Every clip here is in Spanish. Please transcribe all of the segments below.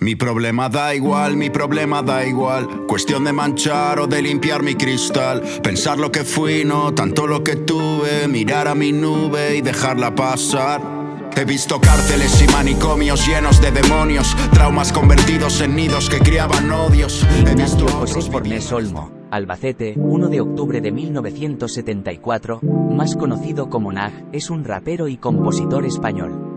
Mi problema da igual. Cuestión de manchar o de limpiar mi cristal. Pensar lo que fui, no tanto lo que tuve. Mirar a mi nube y dejarla pasar. He visto cárceles y manicomios llenos de demonios. Traumas convertidos en nidos que criaban odios. He visto José Fornés Olmo, Albacete, 1 de octubre de 1974, más conocido como Naj, es un rapero y compositor español.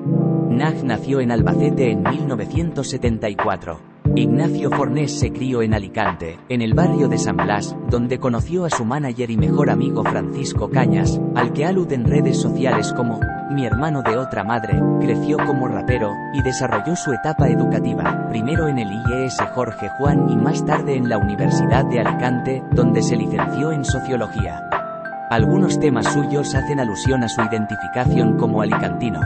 Naj nació en Albacete en 1974. Ignacio Fornés se crió en Alicante, en el barrio de San Blas, donde conoció a su manager y mejor amigo Francisco Cañas, al que alude en redes sociales como "mi hermano de otra madre". Creció como rapero, y desarrolló su etapa educativa, primero en el IES Jorge Juan y más tarde en la Universidad de Alicante, donde se licenció en Sociología. Algunos temas suyos hacen alusión a su identificación como alicantino.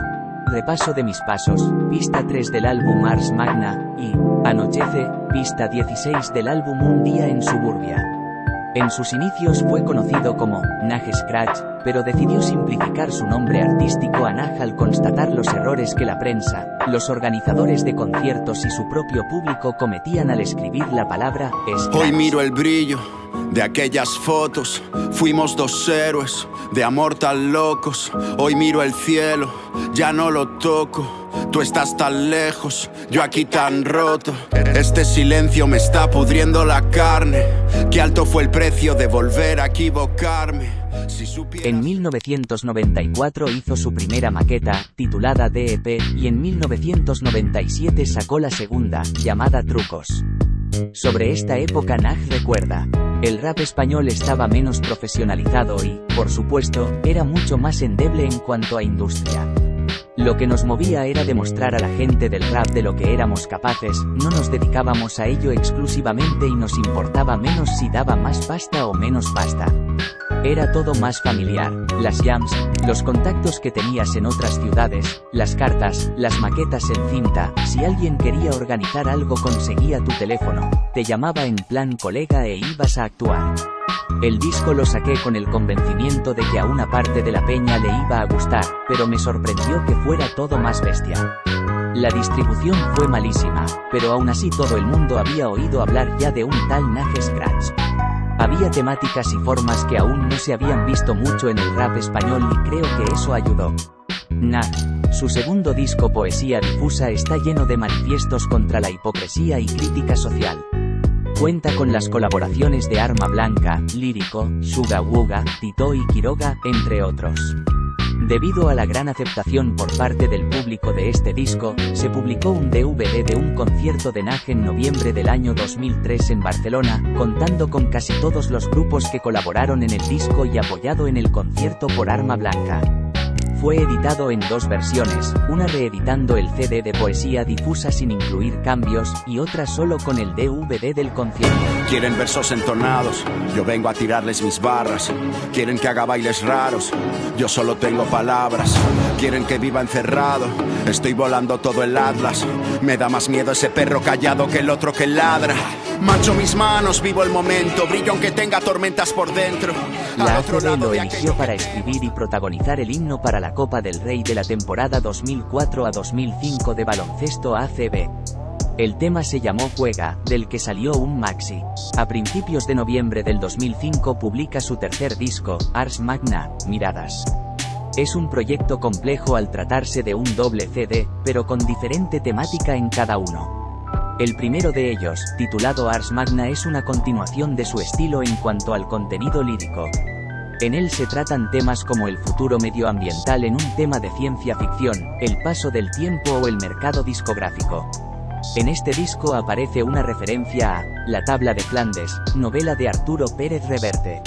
Repaso de mis pasos, pista 3 del álbum Ars Magna, y Anochece, pista 16 del álbum Un día en Suburbia. En sus inicios fue conocido como Naj Scratch, pero decidió simplificar su nombre artístico a Naj al constatar los errores que la prensa, los organizadores de conciertos y su propio público cometían al escribir la palabra Scratch. Hoy miro el brillo de aquellas fotos. Fuimos dos héroes de amor tan locos. Hoy miro el cielo, ya no lo toco. Tú estás tan lejos, yo aquí tan roto. Este silencio me está pudriendo la carne. Qué alto fue el precio de volver a equivocarme. Si supieras... En 1994 hizo su primera maqueta, titulada DEP, y en 1997 sacó la segunda, llamada Trucos. Sobre esta época Naj recuerda: el rap español estaba menos profesionalizado y, por supuesto, era mucho más endeble en cuanto a industria. Lo que nos movía era demostrar a la gente del rap de lo que éramos capaces, no nos dedicábamos a ello exclusivamente y nos importaba menos si daba más pasta o menos pasta. Era todo más familiar, las jams, los contactos que tenías en otras ciudades, las cartas, las maquetas en cinta. Si alguien quería organizar algo conseguía tu teléfono, te llamaba en plan colega e ibas a actuar. El disco lo saqué con el convencimiento de que a una parte de la peña le iba a gustar, pero me sorprendió que fuera todo más bestia. La distribución fue malísima, pero aún así todo el mundo había oído hablar ya de un tal Naj Scratch. Había temáticas y formas que aún no se habían visto mucho en el rap español y creo que eso ayudó. Naj, su segundo disco Poesía Difusa, está lleno de manifiestos contra la hipocresía y crítica social. Cuenta con las colaboraciones de Arma Blanca, Lírico, Suga Wuga, Tito y Quiroga, entre otros. Debido a la gran aceptación por parte del público de este disco, se publicó un DVD de un concierto de Naj en noviembre del año 2003 en Barcelona, contando con casi todos los grupos que colaboraron en el disco y apoyado en el concierto por Arma Blanca. Fue editado en dos versiones, una reeditando el CD de Poesía Difusa sin incluir cambios, y otra solo con el DVD del concierto. Quieren versos entonados, yo vengo a tirarles mis barras. Quieren que haga bailes raros, yo solo tengo palabras. Quieren que viva encerrado, estoy volando todo el Atlas. Me da más miedo ese perro callado que el otro que ladra. Mancho mis manos, vivo el momento, brillo aunque tenga tormentas por dentro. La ACB lo eligió para escribir y protagonizar el himno para la Copa del Rey de la temporada 2004 a 2005 de baloncesto ACB. El tema se llamó Juega, del que salió un maxi. A principios de noviembre del 2005 publica su tercer disco, Ars Magna, Miradas. Es un proyecto complejo al tratarse de un doble CD, pero con diferente temática en cada uno. El primero de ellos, titulado Ars Magna, es una continuación de su estilo en cuanto al contenido lírico. En él se tratan temas como el futuro medioambiental en un tema de ciencia ficción, el paso del tiempo o el mercado discográfico. En este disco aparece una referencia a La tabla de Flandes, novela de Arturo Pérez Reverte.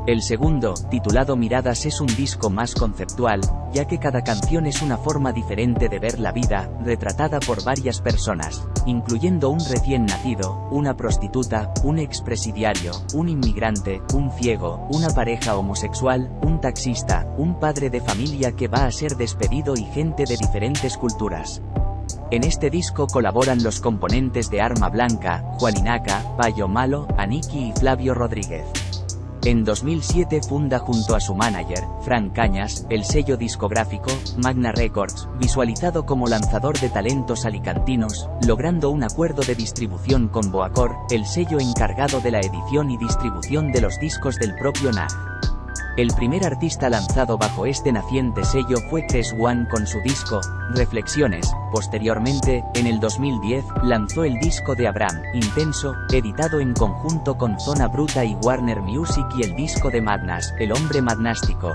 El segundo, titulado Miradas, es un disco más conceptual, ya que cada canción es una forma diferente de ver la vida, retratada por varias personas, incluyendo un recién nacido, una prostituta, un expresidiario, un inmigrante, un ciego, una pareja homosexual, un taxista, un padre de familia que va a ser despedido y gente de diferentes culturas. En este disco colaboran los componentes de Arma Blanca, Juan Inaca, Payo Malo, Aniki y Flavio Rodríguez. En 2007 funda junto a su manager, Frank Cañas, el sello discográfico, Magna Records, visualizado como lanzador de talentos alicantinos, logrando un acuerdo de distribución con Boacor, el sello encargado de la edición y distribución de los discos del propio Nag. El primer artista lanzado bajo este naciente sello fue Chris One con su disco, Reflexiones. Posteriormente, en el 2010, lanzó el disco de Abraham, Intenso, editado en conjunto con Zona Bruta y Warner Music, y el disco de Madness, El Hombre Magnástico.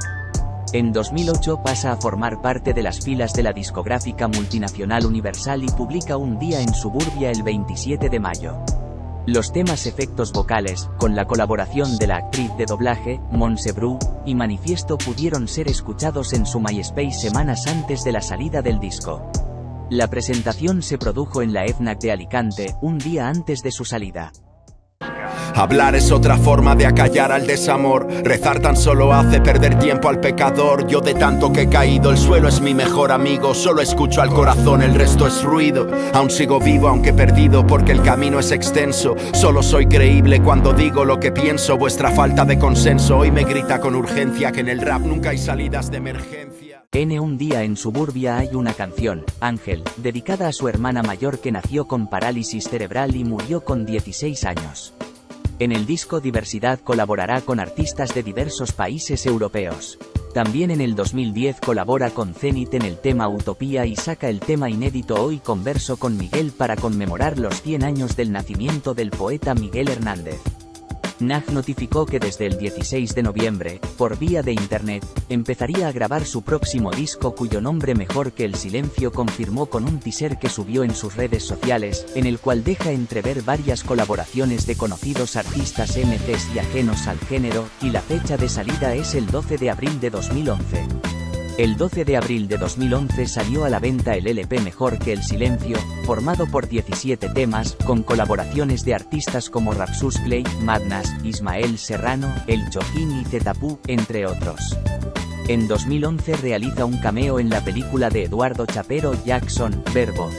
En 2008 pasa a formar parte de las filas de la discográfica multinacional Universal y publica Un Día en Suburbia el 27 de mayo. Los temas efectos vocales, con la colaboración de la actriz de doblaje, Montse Bru, y Manifiesto pudieron ser escuchados en su MySpace semanas antes de la salida del disco. La presentación se produjo en la FNAC de Alicante, un día antes de su salida. Hablar es otra forma de acallar al desamor. Rezar tan solo hace perder tiempo al pecador. Yo de tanto que he caído, el suelo es mi mejor amigo. Solo escucho al corazón, el resto es ruido. Aún sigo vivo aunque perdido, porque el camino es extenso. Solo soy creíble cuando digo lo que pienso. Vuestra falta de consenso hoy me grita con urgencia que en el rap nunca hay salidas de emergencia. En Un Día en Suburbia hay una canción, Ángel, dedicada a su hermana mayor que nació con parálisis cerebral y murió con 16 años. En el disco Diversidad colaborará con artistas de diversos países europeos. También en el 2010 colabora con Zenith en el tema Utopía y saca el tema inédito Hoy Converso con Miguel para conmemorar los 100 años del nacimiento del poeta Miguel Hernández. Nag notificó que desde el 16 de noviembre, por vía de internet, empezaría a grabar su próximo disco cuyo nombre Mejor que el Silencio confirmó con un teaser que subió en sus redes sociales, en el cual deja entrever varias colaboraciones de conocidos artistas MCs y ajenos al género, y la fecha de salida es el 12 de abril de 2011. El 12 de abril de 2011 salió a la venta el LP Mejor que el Silencio, formado por 17 temas, con colaboraciones de artistas como Rapsus Clay, Madness, Ismael Serrano, El Chojín y Zetapu, entre otros. En 2011 realiza un cameo en la película de Eduardo Chapero Jackson, Verbo.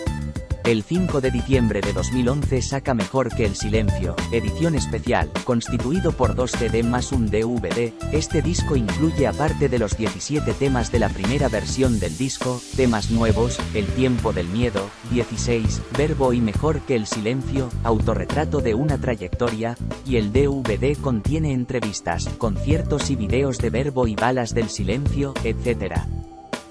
El 5 de diciembre de 2011 saca Mejor que el Silencio, edición especial, constituido por 2 CD más un DVD. Este disco incluye, aparte de los 17 temas de la primera versión del disco, temas nuevos, El Tiempo del Miedo, 16, Verbo y Mejor que el Silencio, Autorretrato de una Trayectoria, y el DVD contiene entrevistas, conciertos y videos de Verbo y Balas del Silencio, etc.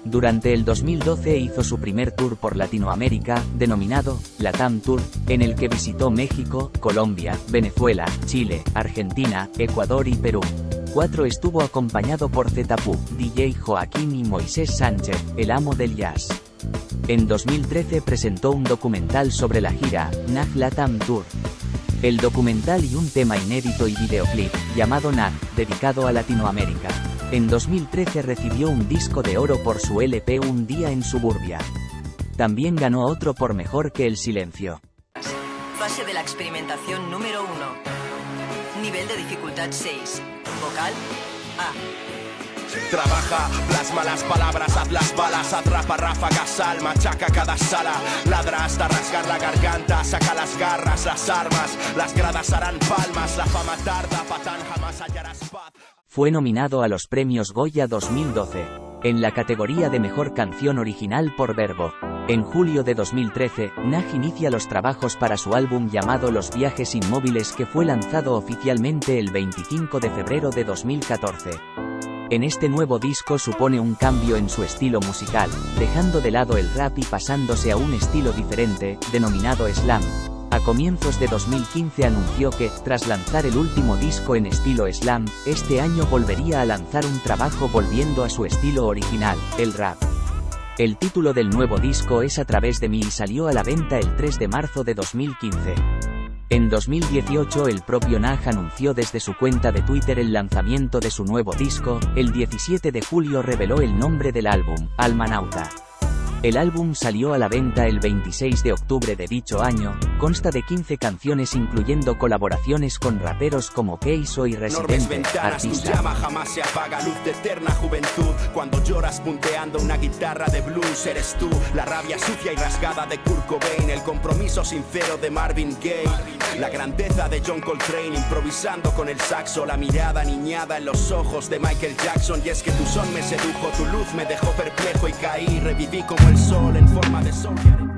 Durante el 2012 hizo su primer tour por Latinoamérica, denominado Latam Tour, en el que visitó México, Colombia, Venezuela, Chile, Argentina, Ecuador y Perú. 4 estuvo acompañado por Zetapu, DJ Joaquín y Moisés Sánchez, el amo del jazz. En 2013 presentó un documental sobre la gira, Nag Latam Tour. El documental y un tema inédito y videoclip, llamado Nag, dedicado a Latinoamérica. En 2013 recibió un disco de oro por su LP Un Día en Suburbia. También ganó otro por Mejor que el Silencio. Fase de la experimentación número 1. Nivel de dificultad 6. Vocal A. Trabaja, plasma las palabras, haz las balas, atrapa ráfagas, sal, machaca cada sala, ladra hasta rasgar la garganta, saca las garras, las armas, las gradas harán palmas, la fama tarda, patán jamás hallarás paz. Fue nominado a los premios Goya 2012, en la categoría de Mejor Canción Original por Verbo. En julio de 2013, Nag inicia los trabajos para su álbum llamado Los Viajes Inmóviles, que fue lanzado oficialmente el 25 de febrero de 2014. En este nuevo disco supone un cambio en su estilo musical, dejando de lado el rap y pasándose a un estilo diferente, denominado slam. A comienzos de 2015 anunció que, tras lanzar el último disco en estilo slam, este año volvería a lanzar un trabajo volviendo a su estilo original, el rap. El título del nuevo disco es A Través de Mí y salió a la venta el 3 de marzo de 2015. En 2018 el propio Nag anunció desde su cuenta de Twitter el lanzamiento de su nuevo disco. El 17 de julio reveló el nombre del álbum, Almanauta. El álbum salió a la venta el 26 de octubre de dicho año, consta de 15 canciones incluyendo colaboraciones con raperos como Keiso y Enormes Residente, ventanas, tu artista. llama jamás se apaga, luz de eterna juventud. Cuando lloras punteando una guitarra de blues, eres tú. La rabia sucia y rasgada de Kurt Cobain, el compromiso sincero de Marvin Gaye, la grandeza de John Coltrane improvisando con el saxo, la mirada niñada en los ojos de Michael Jackson. Y es que tu son me sedujo, tu luz me dejó perplejo y caí, reviví como el sol en forma de sol.